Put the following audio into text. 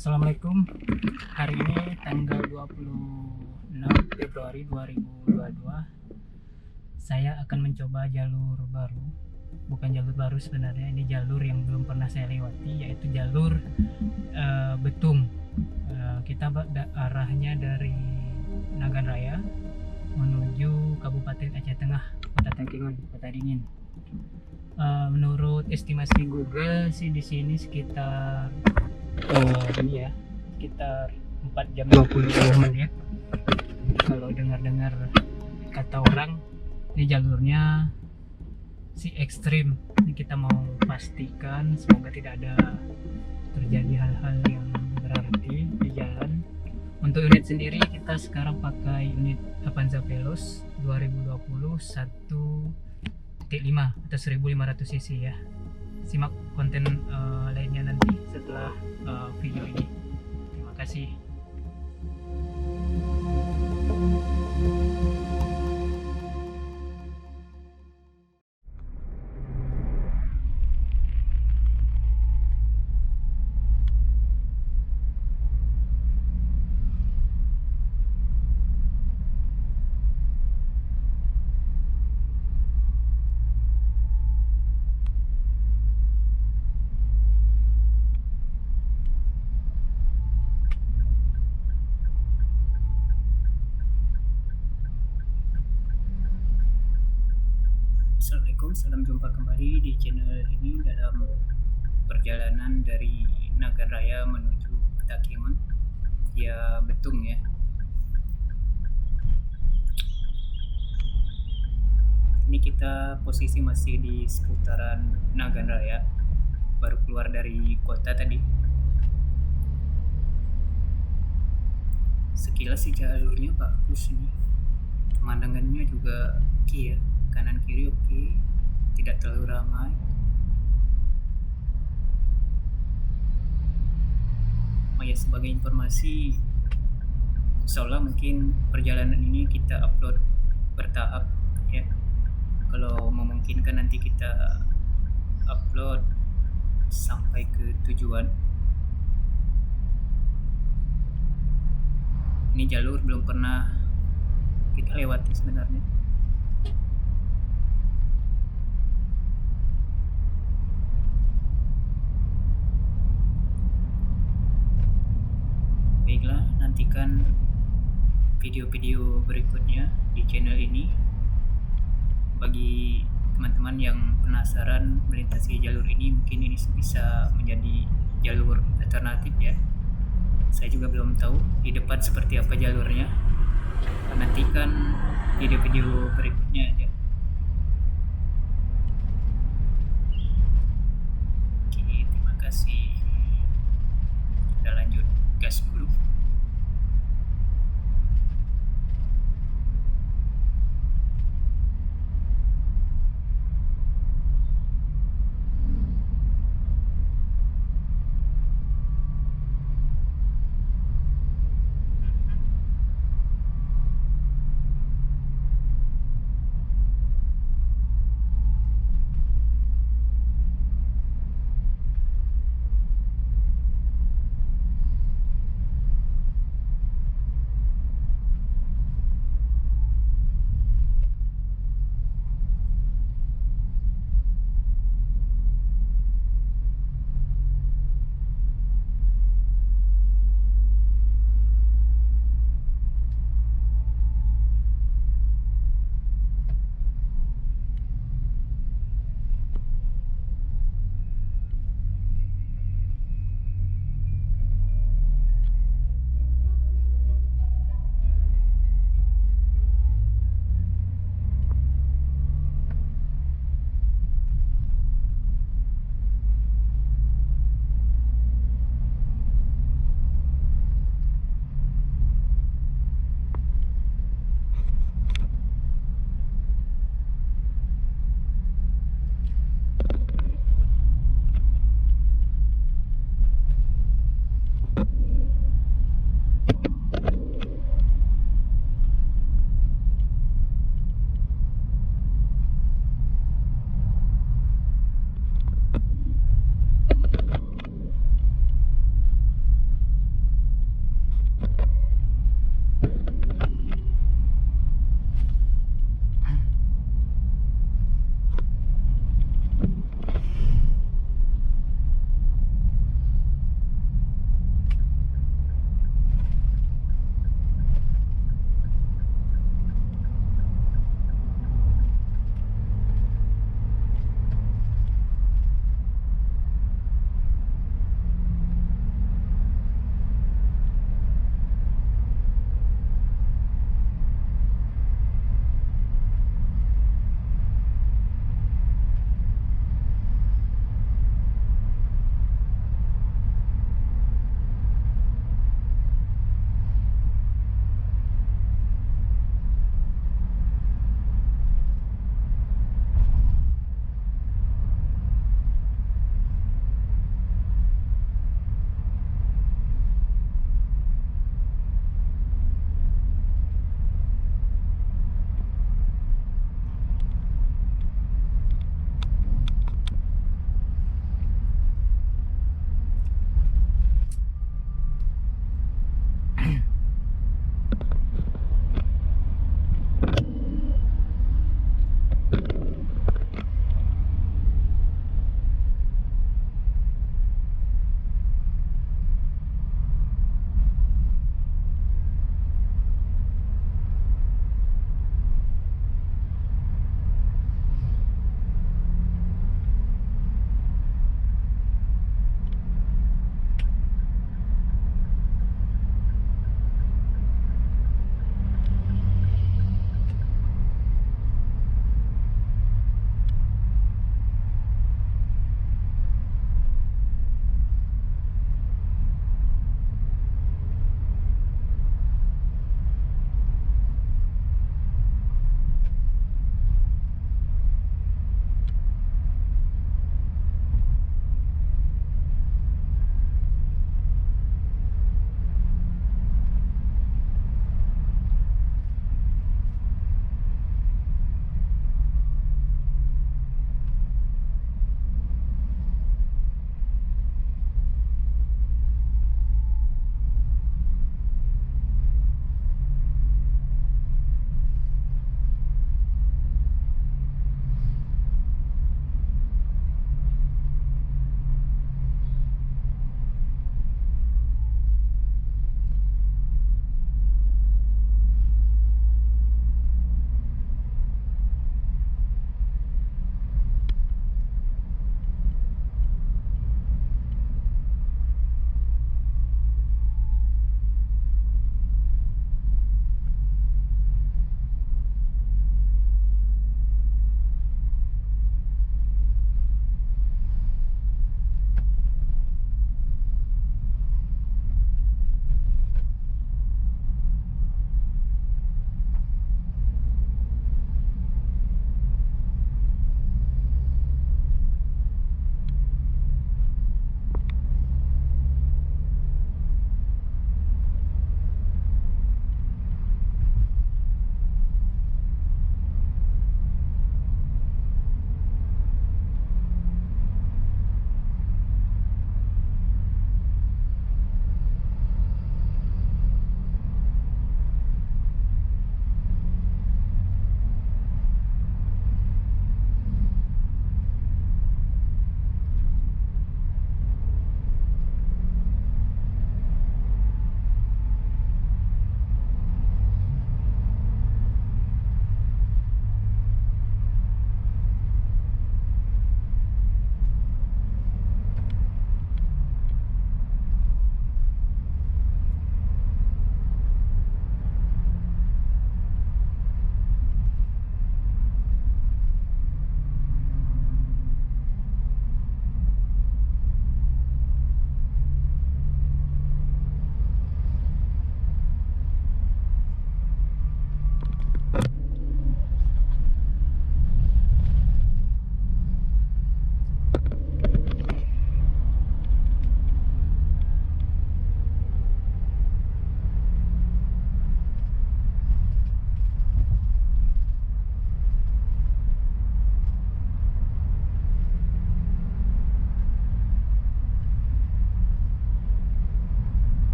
Assalamualaikum. Hari ini tanggal 26 Februari 2022. Saya akan mencoba jalur baru. Bukan jalur baru sebenarnya, ini jalur yang belum pernah saya lewati, yaitu jalur Betung. Kita arahnya dari Nagan Raya menuju Kabupaten Aceh Tengah, Kota Tangkingan, Kota Dingin. Menurut estimasi Google sih di sini sekitar sekitar 4 jam 20 menit. Kalau dengar-dengar kata orang, ini jalurnya si ekstrim. Ini kita mau pastikan semoga tidak ada terjadi hal-hal yang berarti di jalan. Untuk unit sendiri kita sekarang pakai unit Avanza Veloz 2020 1.5 atau 1500 cc ya. Simak konten lainnya nanti setelah video ini. Terima kasih. Assalamualaikum, salam jumpa kembali di channel ini dalam perjalanan dari Nagan Raya menuju Takimun via Betung ya. Ini kita posisi masih di seputaran Nagan Raya, baru keluar dari kota tadi. Sekilas sih jalurnya bagus ini, pemandangannya juga oke ya, kanan kiri oke, tidak terlalu ramai. Oh ya, sebagai informasi, insyaallah mungkin perjalanan ini kita upload bertahap ya. Kalau memungkinkan nanti kita upload sampai ke tujuan. Ini jalur belum pernah kita lewati sebenarnya. Baiklah, nantikan video-video berikutnya di channel ini. Bagi teman-teman yang penasaran melintasi jalur ini, mungkin ini bisa menjadi jalur alternatif ya. Saya juga belum tahu di depan seperti apa jalurnya. Nantikan video-video berikutnya aja. Oke, terima kasih. Kita lanjut gas dulu.